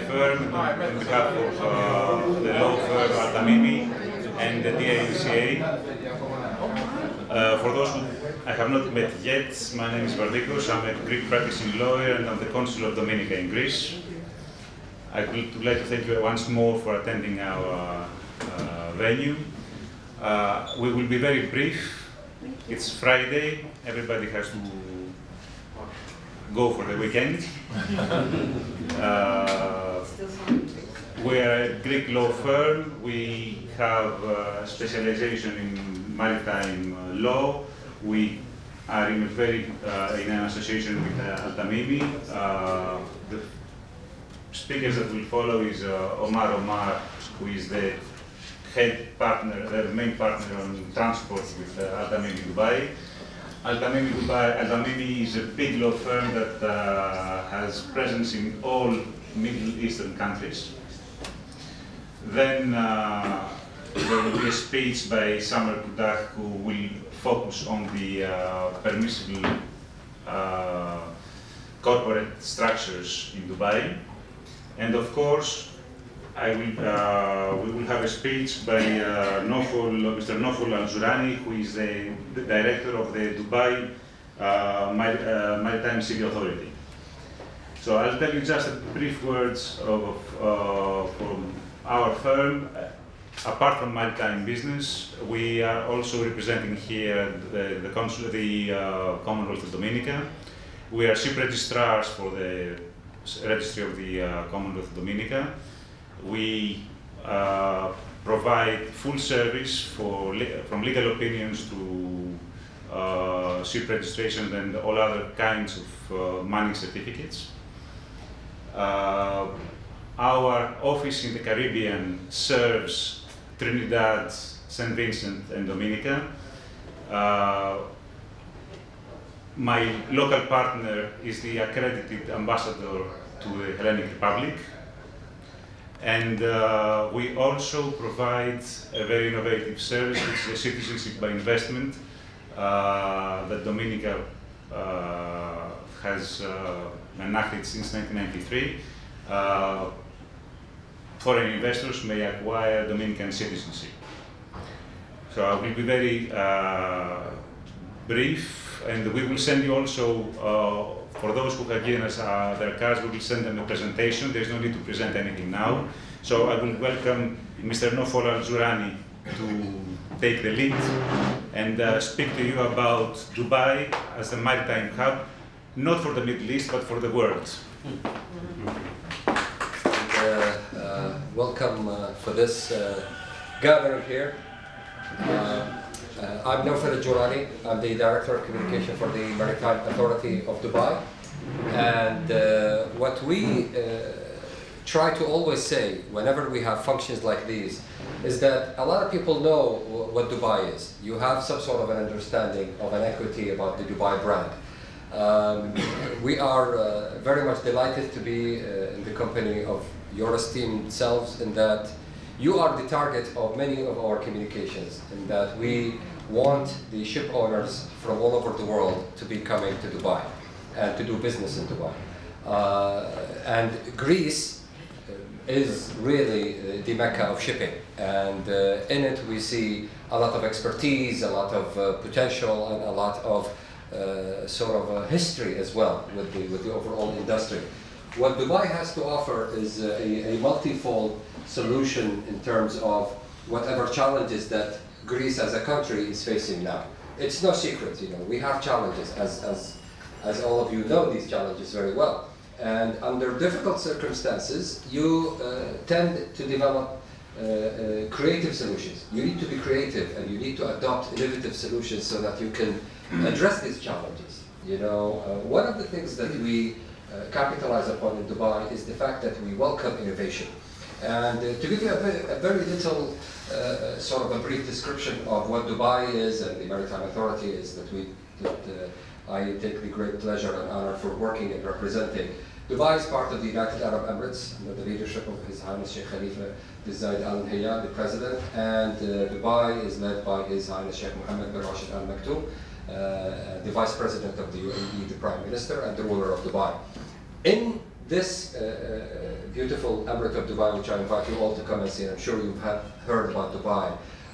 firm on behalf of the law firm Al-Tamimi and the DACA. For those who I have not met yet, my name is Vardikos. I'm a Greek practicing lawyer and I'm the consul of Dominica in Greece. I would like to thank you once more for attending our venue. We will be very brief. It's Friday. Everybody has to go for the weekend. We are a Greek law firm. We have specialization in maritime law. We are in an association with Al-Tamimi. The speakers that will follow is Omar, who is the head partner, the main partner on transport with Al-Tamimi Dubai. Al-Tamimi is a big law firm that has presence in all Middle Eastern countries. Then there will be a speech by Samer Kudak, who will focus on the permissible corporate structures in Dubai. And of course, we will have a speech by Mr. Nofol Al-Zurani, who is the director of the Dubai Maritime City Authority. So I'll tell you just a brief words from our firm. Apart from maritime business, we are also representing here the Commonwealth of Dominica. We are ship registrars for the Registry of the Commonwealth of Dominica. We provide full service from legal opinions to ship registration and all other kinds of manning certificates. Our office in the Caribbean serves Trinidad, St. Vincent, and Dominica. My local partner is the accredited ambassador to the Hellenic Republic. And we also provide a very innovative service, which is a citizenship by investment that Dominica has enacted since 1993. Foreign investors may acquire Dominican citizenship. So I will be very brief, and we will send you also, for those who have given us their cards, we will send them a presentation. There's no need to present anything now. So I will welcome Mr. Nofol Al-Zurani to take the lead and speak to you about Dubai as a maritime hub, not for the Middle East, but for the world. Welcome for this gathering here. I'm Nofol Al-Zurani. I'm the Director of Communication for the Maritime Authority of Dubai. And what we try to always say whenever we have functions like these is that a lot of people know what Dubai is. You have some sort of an understanding of an equity about the Dubai brand. We are very much delighted to be in the company of your esteemed selves, in that you are the target of many of our communications, in that we want the ship owners from all over the world to be coming to Dubai and to do business in Dubai. And Greece is really the Mecca of shipping, and in it we see a lot of expertise, a lot of potential, and a lot of sort of history as well with the overall industry. What Dubai has to offer is a multifold solution in terms of whatever challenges that Greece as a country is facing now. It's no secret, you know, we have challenges, as all of you know these challenges very well. And under difficult circumstances, you tend to develop creative solutions. You need to be creative, and you need to adopt innovative solutions so that you can address these challenges. You know, one of the things that we capitalize upon in Dubai is the fact that we welcome innovation. And to give you a very little sort of a brief description of what Dubai is and the Maritime Authority is that I take the great pleasure and honor for working and representing. Dubai is part of the United Arab Emirates under the leadership of His Highness Sheikh Khalifa bin Zayed Al Nahyan, the president, and Dubai is led by His Highness Sheikh Mohammed bin Rashid Al Maktoum, the vice president of the UAE, the prime minister, and the ruler of Dubai. In this beautiful Emirate of Dubai, which I invite you all to come and see, I'm sure you've heard about Dubai.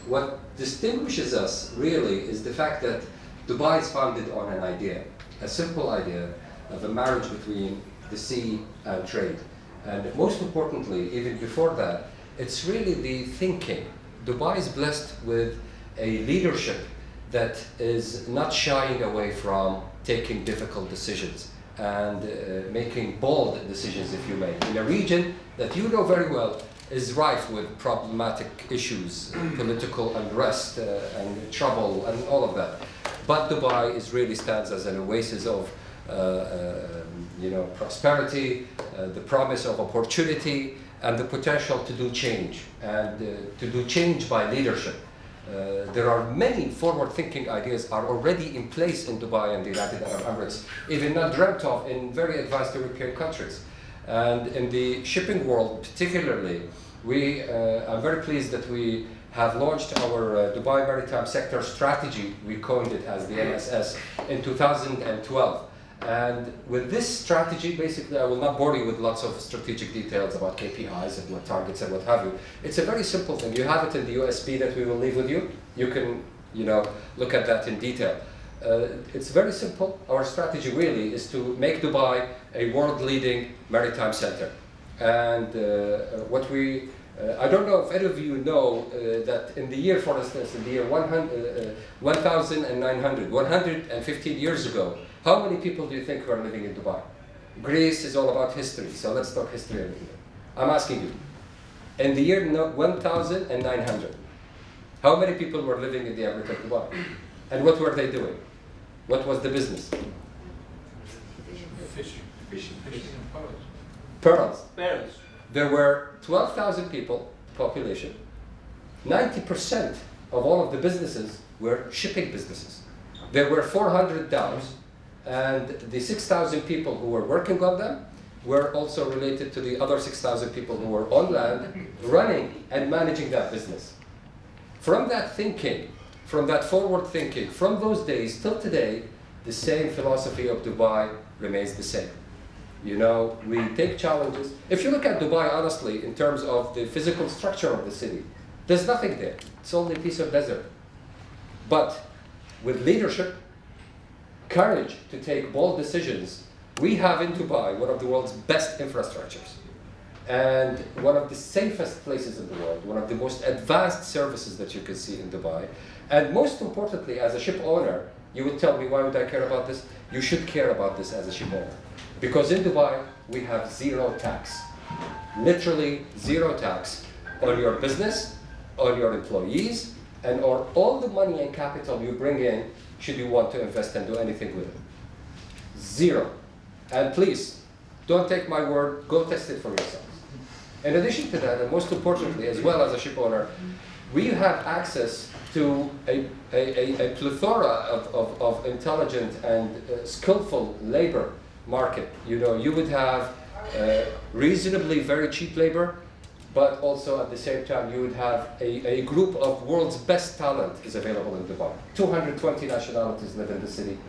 What distinguishes us really is the fact that Dubai is founded on an idea, a simple idea of a marriage between the sea and trade. And most importantly, even before that, it's really the thinking. Dubai is blessed with a leadership that is not shying away from taking difficult decisions and making bold decisions, if you may, in a region that you know very well is rife with problematic issues, political unrest and trouble and all of that. But Dubai really stands as an oasis of prosperity, the promise of opportunity, and the potential to do change, and to do change by leadership. There are many forward-thinking ideas are already in place in Dubai and the United Arab Emirates, even not dreamt of in very advanced European countries. And in the shipping world particularly, I'm very pleased that we have launched our Dubai Maritime Sector Strategy. We coined it as the MSS in 2012. And with this strategy, basically, I will not bore you with lots of strategic details about KPIs and what targets and what have you. It's a very simple thing. You have it in the USB that we will leave with you. You can, look at that in detail. It's very simple. Our strategy really is to make Dubai a world-leading maritime center. And I don't know if any of you know that in the year, for instance, in the year 1900, 115 years ago, how many people do you think were living in Dubai? Greece is all about history, so let's talk history a little bit. I'm asking you, in the year 1900, how many people were living in the Emirate of Dubai? And what were they doing? What was the business? Fishing and Pearls. pearls. There were 12,000 people, population. 90% of all of the businesses were shipping businesses. There were 400 dhows, and the 6,000 people who were working on them were also related to the other 6,000 people who were on land, running and managing that business. From that thinking, from that forward thinking, from those days till today, the same philosophy of Dubai remains the same. We take challenges. If you look at Dubai, honestly, in terms of the physical structure of the city, there's nothing there. It's only a piece of desert. But with leadership, courage to take bold decisions, we have in Dubai one of the world's best infrastructures and one of the safest places in the world, one of the most advanced services that you can see in Dubai. And most importantly, as a ship owner, you would tell me, why would I care about this? You should care about this as a ship owner. Because in Dubai, we have zero tax. Literally zero tax on your business, on your employees, and on all the money and capital you bring in should you want to invest and do anything with it. Zero. And please, don't take my word, go test it for yourselves. In addition to that, and most importantly, as well as a ship owner, we have access to a plethora of intelligent and skillful labor market. You would have reasonably very cheap labor, but also at the same time you would have a group of world's best talent is available in Dubai. 220 nationalities live in the city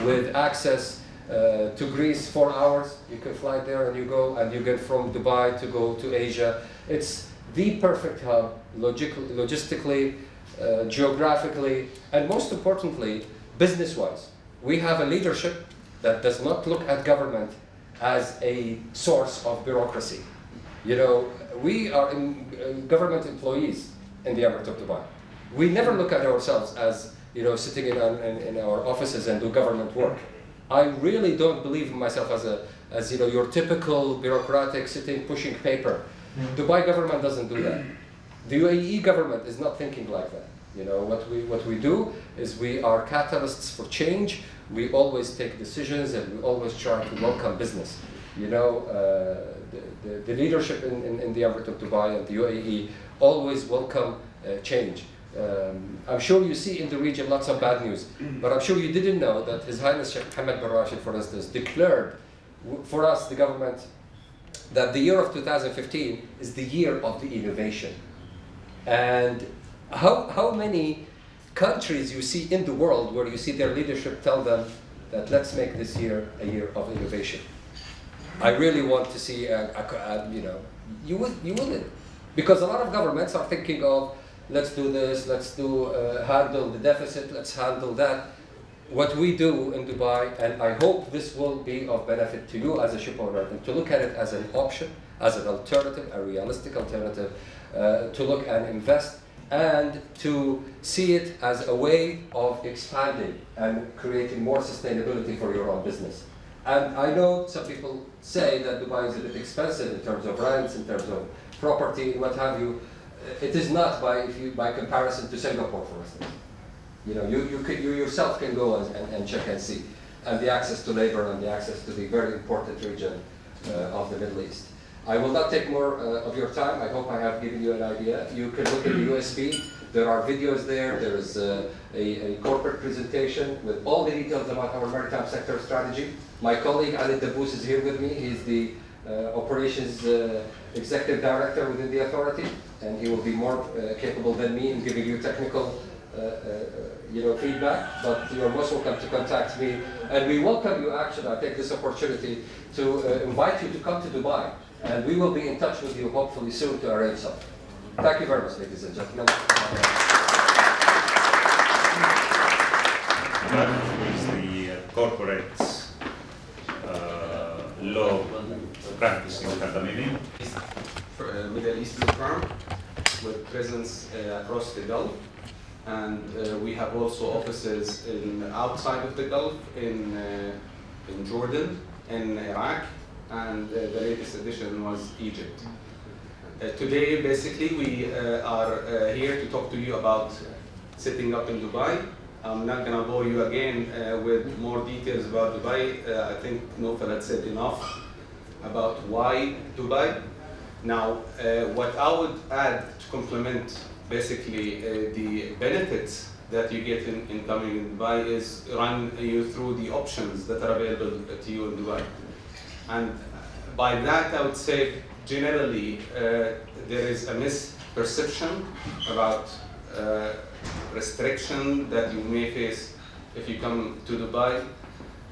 with access to Greece 4 hours. You can fly there and you go, and you get from Dubai to go to Asia. It's the perfect hub, logistically, geographically, and most importantly, business-wise. We have a leadership that does not look at government as a source of bureaucracy. We are government employees in the Emirate of Dubai. We never look at ourselves as sitting in our offices and do government work. I really don't believe in myself as your typical bureaucratic sitting pushing paper. Dubai government doesn't do that. The UAE government is not thinking like that. What we do is we are catalysts for change. We always take decisions and we always try to welcome business. The leadership in the Emirate of Dubai and the UAE always welcome change. I'm sure you see in the region lots of bad news, but I'm sure you didn't know that His Highness Sheikh Mohammed bin Rashid, for instance, declared for us, the government, that the year of 2015 is the year of the innovation. And how many countries you see in the world where you see their leadership tell them that let's make this year a year of innovation? I really want to see you know, you wouldn't, because a lot of governments are thinking of, let's do this, let's do handle the deficit, let's handle that. What we do in Dubai, and I hope this will be of benefit to you as a ship owner, and to look at it as an option, as an alternative, a realistic alternative, to look and invest, and to see it as a way of expanding and creating more sustainability for your own business. And I know some people say that Dubai is a bit expensive in terms of rents, in terms of property, what have you. It is not by comparison to Singapore, for instance. You know, you yourself can go and check and see. And the access to labor and the access to the very important region of the Middle East. I will not take more of your time. I hope I have given you an idea. You can look at the USB. There are videos there. There is a corporate presentation with all the details about our maritime sector strategy. My colleague Ali Daboos is here with me. He's the operations executive director within the authority, and he will be more capable than me in giving you technical feedback, but you are most welcome to contact me. And we welcome you, actually, I take this opportunity to invite you to come to Dubai. And we will be in touch with you hopefully soon to arrange something. Thank you very much, ladies and gentlemen. That is the corporate law practice in Qatar. Middle Eastern firm with presence across the Gulf. And we have also offices outside of the Gulf, in Jordan, in Iraq, and the latest addition was Egypt. Today, basically, we are here to talk to you about setting up in Dubai. I'm not going to bore you again with more details about Dubai. I think Nofal had said enough about why Dubai. Now, what I would add to complement basically the benefits that you get in coming in Dubai is run you through the options that are available to you in Dubai. And by that, I would say generally there is a misperception about restriction that you may face if you come to Dubai,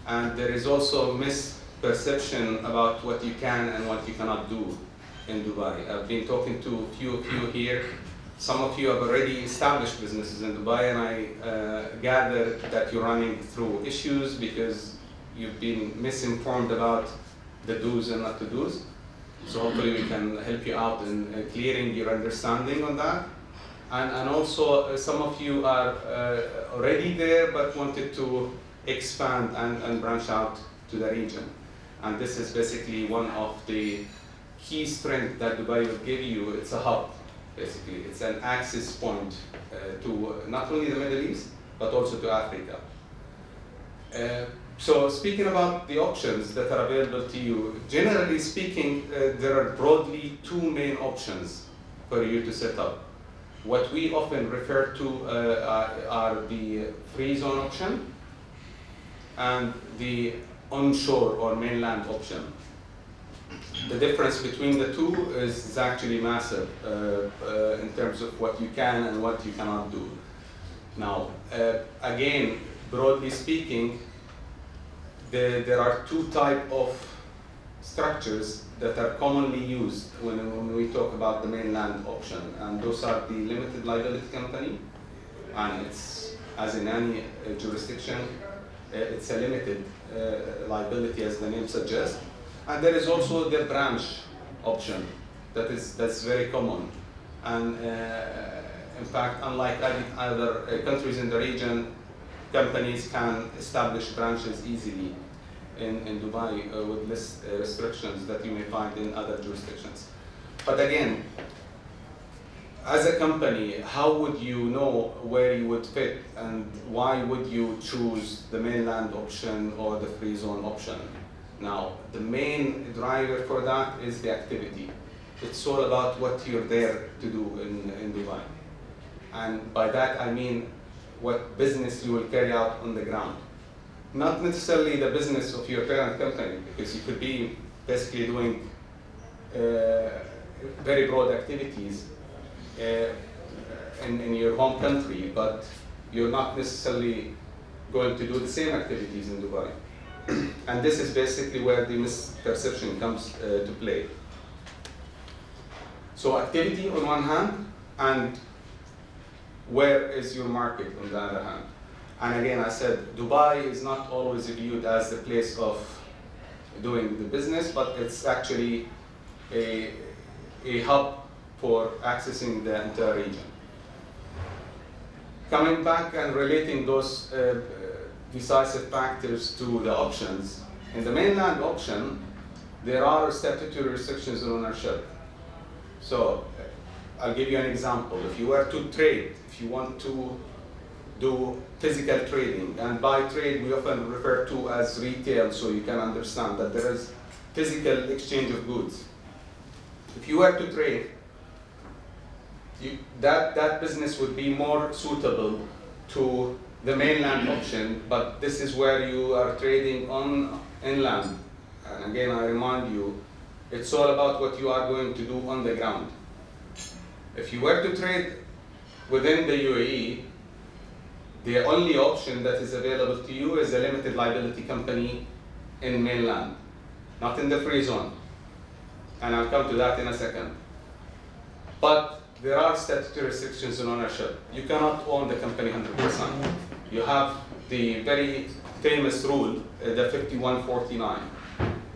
and there is also misperception about what you can and what you cannot do in Dubai. I've been talking to a few of you here. Some of you have already established businesses in Dubai, and I gather that you're running through issues because you've been misinformed about the do's and not to do's. So hopefully we can help you out in clearing your understanding on that. And also some of you are already there but wanted to expand and branch out to the region. And this is basically one of the key strengths that Dubai will give you. It's a hub, basically. It's an access point to not only the Middle East, but also to Africa. So speaking about the options that are available to you, generally speaking, there are broadly two main options for you to set up. What we often refer to are the free zone option and the onshore or mainland option. The difference between the two is actually massive in terms of what you can and what you cannot do. Now, again, broadly speaking, there are two types of structures that are commonly used when we talk about the mainland option, and those are the limited liability company, and it's, as in any jurisdiction, it's a limited liability, as the name suggests. And there is also the branch option that's very common, and in fact, unlike other countries in the region, companies can establish branches easily in Dubai with less restrictions that you may find in other jurisdictions. But again, as a company, how would you know where you would fit, and why would you choose the mainland option or the free zone option? Now, the main driver for that is the activity. It's all about what you're there to do in Dubai. And by that I mean what business you will carry out on the ground. Not necessarily the business of your parent company, because you could be basically doing very broad activities in your home country, but you're not necessarily going to do the same activities in Dubai. And this is basically where the misperception comes to play. So activity on one hand, and where is your market on the other hand. And again, I said, Dubai is not always viewed as the place of doing the business, but it's actually a hub for accessing the entire region. Coming back and relating those decisive factors to the options, in the mainland option, there are statutory restrictions on ownership. So I'll give you an example. If you were to trade, if you want to do physical trading, and by trade we often refer to as retail, so you can understand that there is physical exchange of goods. If you were to trade, that business would be more suitable to the mainland option, but this is where you are trading on inland. And again, I remind you, it's all about what you are going to do on the ground. If you were to trade within the UAE, the only option that is available to you is a limited liability company in mainland, not in the free zone. And I'll come to that in a second. But there are statutory restrictions on ownership. You cannot own the company 100%. You have the very famous rule, the 5149.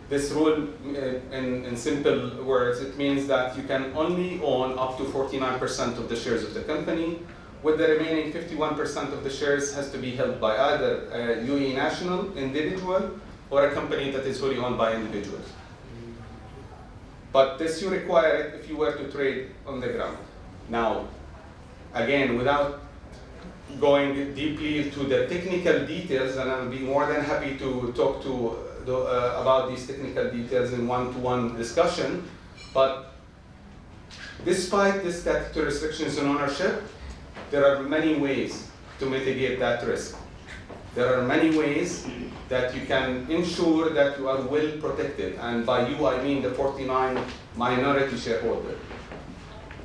This rule, in simple words, it means that you can only own up to 49% of the shares of the company, with the remaining 51% of the shares has to be held by either a UAE national, individual, or a company that is wholly owned by individuals. But this you require it if you were to trade on the ground. Now, again, without going deeply to the technical details, and I'll be more than happy to talk to about these technical details in one-to-one discussion, but despite the statutory restrictions on ownership, there are many ways to mitigate that risk. There are many ways that you can ensure that you are well protected, and by you I mean the 49 minority shareholder.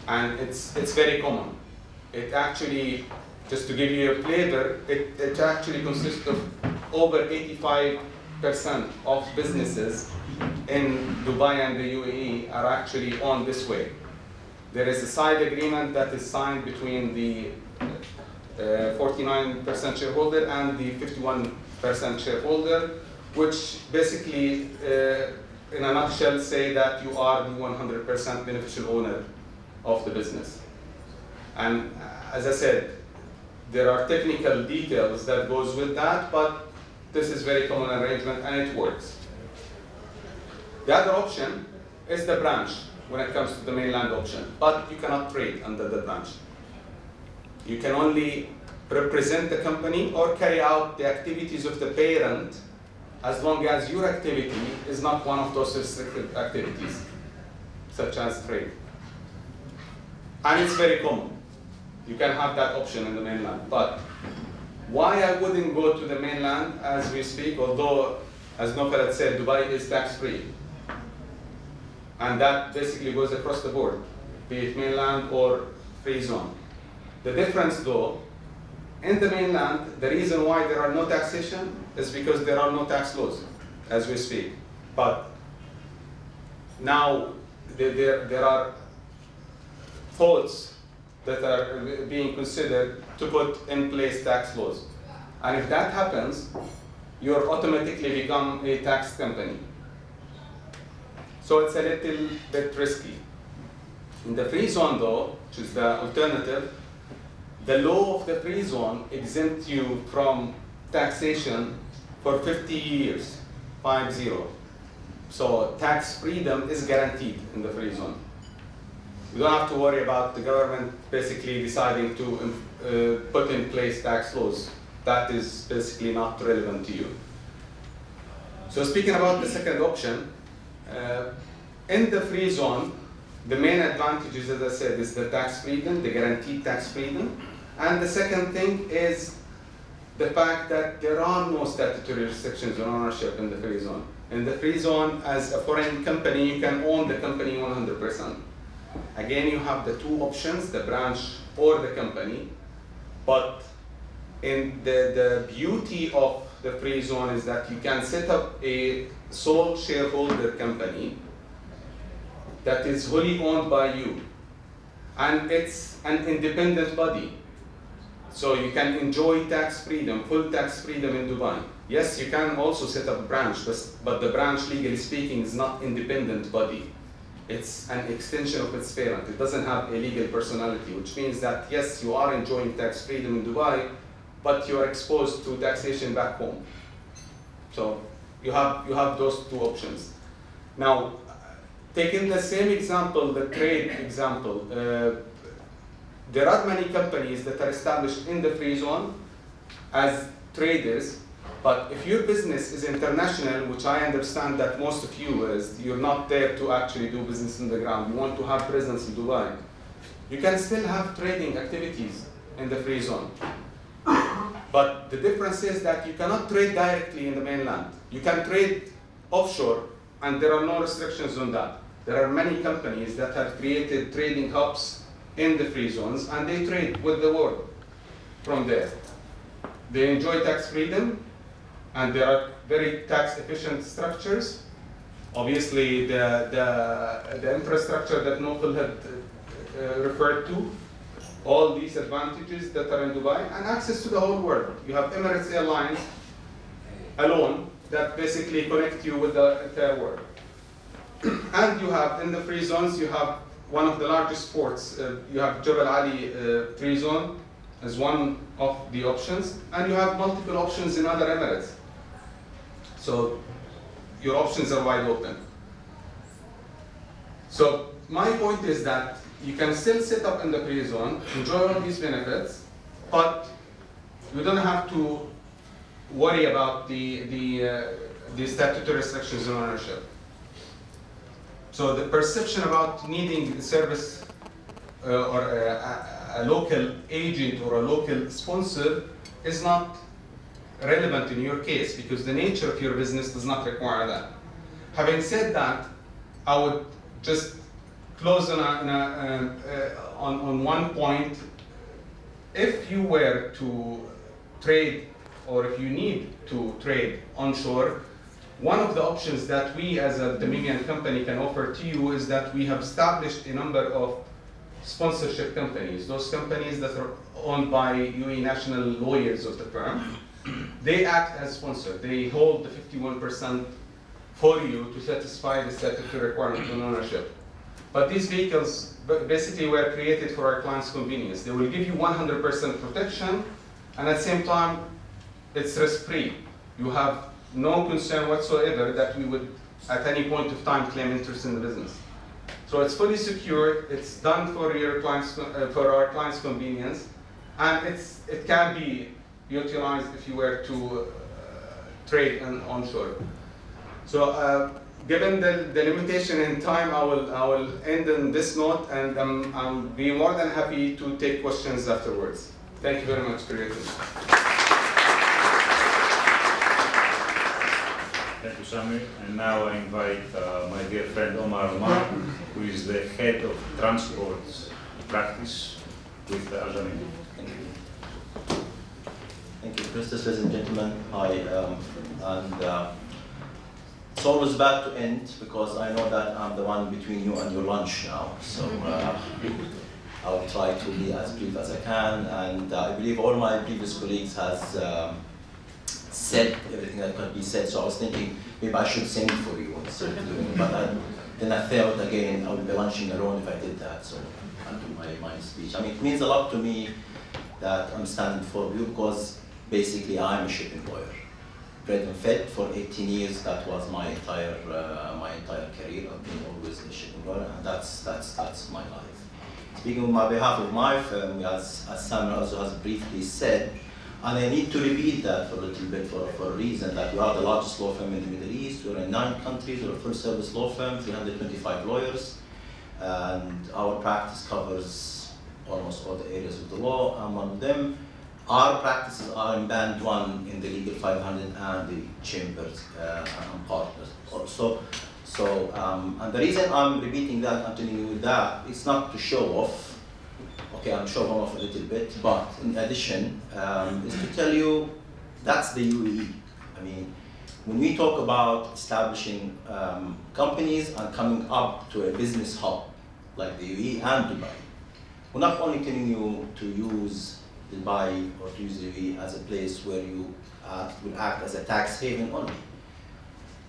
And it's very common. It actually, just to give you a flavor, it actually consists of over 85% of businesses in Dubai and the UAE are actually owned this way. There is a side agreement that is signed between the 49% shareholder and the 51% shareholder, which basically, in a nutshell, say that you are the 100% beneficial owner of the business. And as I said, there are technical details that goes with that, but this is very common arrangement and it works. The other option is the branch when it comes to the mainland option, but you cannot trade under the branch. You can only represent the company or carry out the activities of the parent as long as your activity is not one of those restricted activities, such as trade. And it's very common. You can have that option in the mainland. But why I wouldn't go to the mainland as we speak, although, as Nofel had said, Dubai is tax-free. And that basically goes across the board, be it mainland or free zone. The difference though, in the mainland, the reason why there are no taxation is because there are no tax laws as we speak. But now there are thoughts that are being considered to put in place tax laws. And if that happens, you'll automatically become a tax company. So it's a little bit risky. In the free zone though, which is the alternative, the law of the free zone exempts you from taxation for 50 years, 50. So tax freedom is guaranteed in the free zone. You don't have to worry about the government basically deciding to put in place tax laws. That is basically not relevant to you. So speaking about the second option, in the free zone, the main advantages, as I said, is the tax freedom, the guaranteed tax freedom. And the second thing is the fact that there are no statutory restrictions on ownership in the free zone. In the free zone, as a foreign company, you can own the company 100%. Again, you have the two options, the branch or the company. But in the beauty of the free zone is that you can set up a sole shareholder company that is wholly owned by you. And it's an independent body. So you can enjoy tax freedom, full tax freedom in Dubai. Yes, you can also set up a branch, but the branch, legally speaking, is not independent body. It's an extension of its parent. It doesn't have a legal personality, which means that, yes, you are enjoying tax freedom in Dubai, but you are exposed to taxation back home. So you have those two options. Now, taking the same example, the trade example, there are many companies that are established in the free zone as traders, but if your business is international, which I understand that most of you is, you're not there to actually do business on the ground, you want to have presence in Dubai, you can still have trading activities in the free zone. But the difference is that you cannot trade directly in the mainland. You can trade offshore, and there are no restrictions on that. There are many companies that have created trading hubs in the free zones, and they trade with the world from there. They enjoy tax freedom, and there are very tax efficient structures. Obviously, the infrastructure that Nofel had referred to, all these advantages that are in Dubai, and access to the whole world. You have Emirates Airlines alone that basically connect you with the entire world. And you have, in the free zones, you have one of the largest ports. You have Jebel Ali free zone as one of the options, and you have multiple options in other Emirates. So your options are wide open. So my point is that you can still set up in the free zone, enjoy all these benefits, but you don't have to worry about the statutory restrictions on ownership. So the perception about needing the service or a local agent or a local sponsor is not relevant in your case, because the nature of your business does not require that. Having said that, I would just close on one point. If you were to trade, or if you need to trade onshore, one of the options that we as a Dominion company can offer to you is that we have established a number of sponsorship companies. Those companies that are owned by UAE national lawyers of the firm, they act as sponsor. They hold the 51% for you to satisfy the statutory requirement on ownership. But these vehicles basically were created for our clients' convenience. They will give you 100% protection, and at the same time, it's risk-free. You have no concern whatsoever that we would, at any point of time, claim interest in the business. So it's fully secure. It's done for your clients, for our clients' convenience, and it can be utilized if you were to trade onshore. So, given the limitation in time, I will end on this note, and I'll be more than happy to take questions afterwards. Thank you very much for your attention. Thank you, Sami. And now I invite my dear friend Omar, who is the head of transport practice with Al-Jamin. Thank you. Thank you, Christos, ladies and gentlemen. Hi, it's always bad to end because I know that I'm the one between you and your lunch now. So I'll try to be as brief as I can, and I believe all my previous colleagues has said everything that could be said. So I was thinking maybe I should sing for you instead of doing it, but then I thought again I would be lunching alone if I did that. So I'll do my speech. I mean, it means a lot to me that I'm standing for you because basically I'm a shipping lawyer. Bred and fed for 18 years. That was my entire career. I've been always a shipping lawyer, and that's my life. Speaking on behalf of my firm, as Sam also has briefly said, and I need to repeat that for a little bit for a reason, that we are the largest law firm in the Middle East. We're in 9 countries. We're a full-service law firm, 325 lawyers, and our practice covers almost all the areas of the law. Among them, our practices are in band 1 in the Legal 500 and the chambers and partners. And the reason I'm repeating that, I'm telling you that, it's not to show off. Okay, I'm showing off a little bit, but in addition, is to tell you that's the UAE. I mean, when we talk about establishing companies and coming up to a business hub like the UAE and Dubai, we're not only telling you to use Dubai or to use the UAE as a place where you will act as a tax haven only.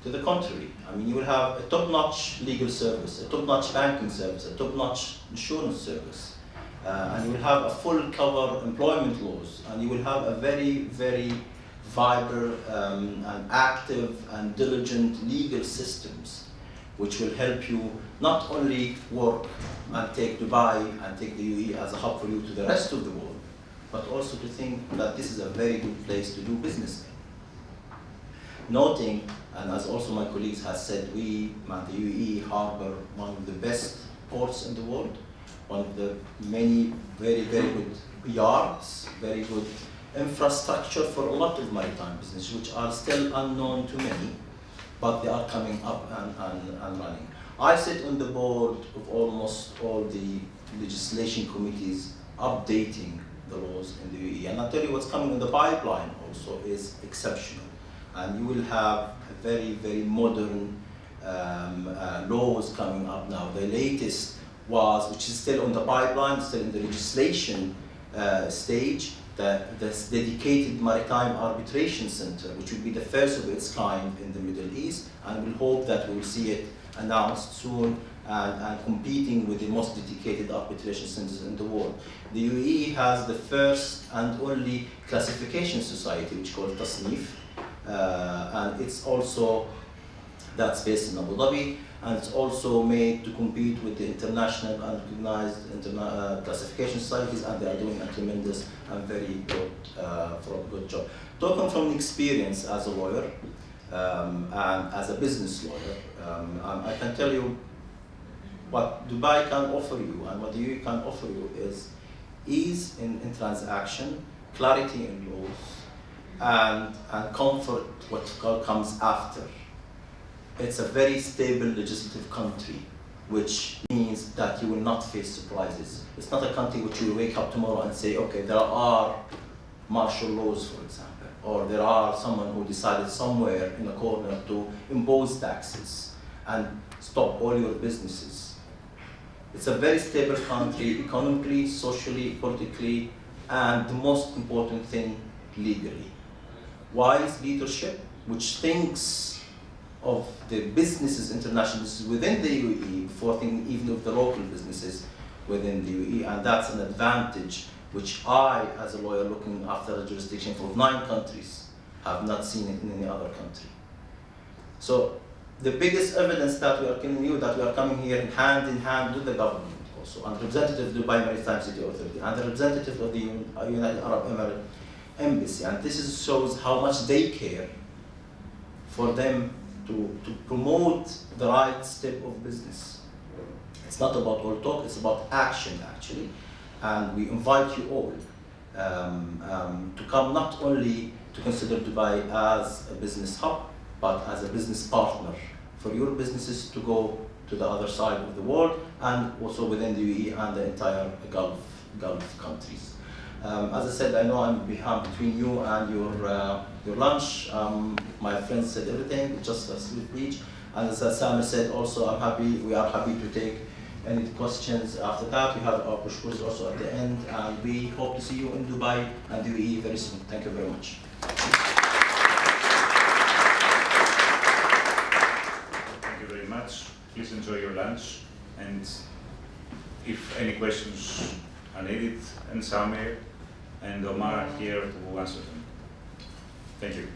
To the contrary, I mean, you will have a top-notch legal service, a top-notch banking service, a top-notch insurance service, and you will have a full cover employment laws, and you will have a very, very vibrant and active and diligent legal systems, which will help you not only work and take Dubai and take the UAE as a hub for you to the rest of the world, but also to think that this is a very good place to do business in. Noting, and as also my colleagues have said, we, the UAE, harbor one of the best ports in the world, one of the many very, very good yards, very good infrastructure for a lot of maritime business, which are still unknown to many, but they are coming up and running. I sit on the board of almost all the legislation committees updating the laws in the UAE, and I'll tell you what's coming in the pipeline also is exceptional. And you will have a very, very modern laws coming up now. The latest was, which is still on the pipeline, still in the legislation stage, this dedicated maritime arbitration center, which will be the first of its kind in the Middle East, and we hope that we will see it announced soon and competing with the most dedicated arbitration centers in the world. The UAE has the first and only classification society, which is called Tasnif, and it's also, that's based in Abu Dhabi, and it's also made to compete with the international and recognized classification societies, and they are doing a tremendous and very good job. Talking from experience as a lawyer and as a business lawyer, I can tell you what Dubai can offer you and what the UAE can offer you is ease in transaction, clarity in laws, and comfort what comes after. It's a very stable legislative country, which means that you will not face surprises. It's not a country which you will wake up tomorrow and say, okay, there are martial laws, for example, or there are someone who decided somewhere in a corner to impose taxes and stop all your businesses. It's a very stable country, economically, socially, politically, and the most important thing, legally. Wise leadership, which thinks of the businesses, international businesses within the UAE before thinking even of the local businesses within the UAE, and that's an advantage which I, as a lawyer looking after a jurisdiction for 9 countries, have not seen it in any other country. So the biggest evidence that we are giving you that we are coming here hand in hand with the government also, and representative of the Dubai Maritime City Authority, and the representative of the United Arab Emirates Embassy, and this shows how much they care for them to promote the right step of business. It's not about all talk, it's about action actually. And we invite you all to come not only to consider Dubai as a business hub, but as a business partner for your businesses to go to the other side of the world and also within the UAE and the entire Gulf countries. As I said, I know I'm between you and your lunch. My friends said everything, just a sweet speech. And as Samir said, also we are happy to take any questions after that. We have our push also at the end, and we hope to see you in Dubai and the UAE very soon. Thank you very much. Thank you very much. Please enjoy your lunch, and if any questions are needed, and Samir and Omar are here to answer them. Thank you.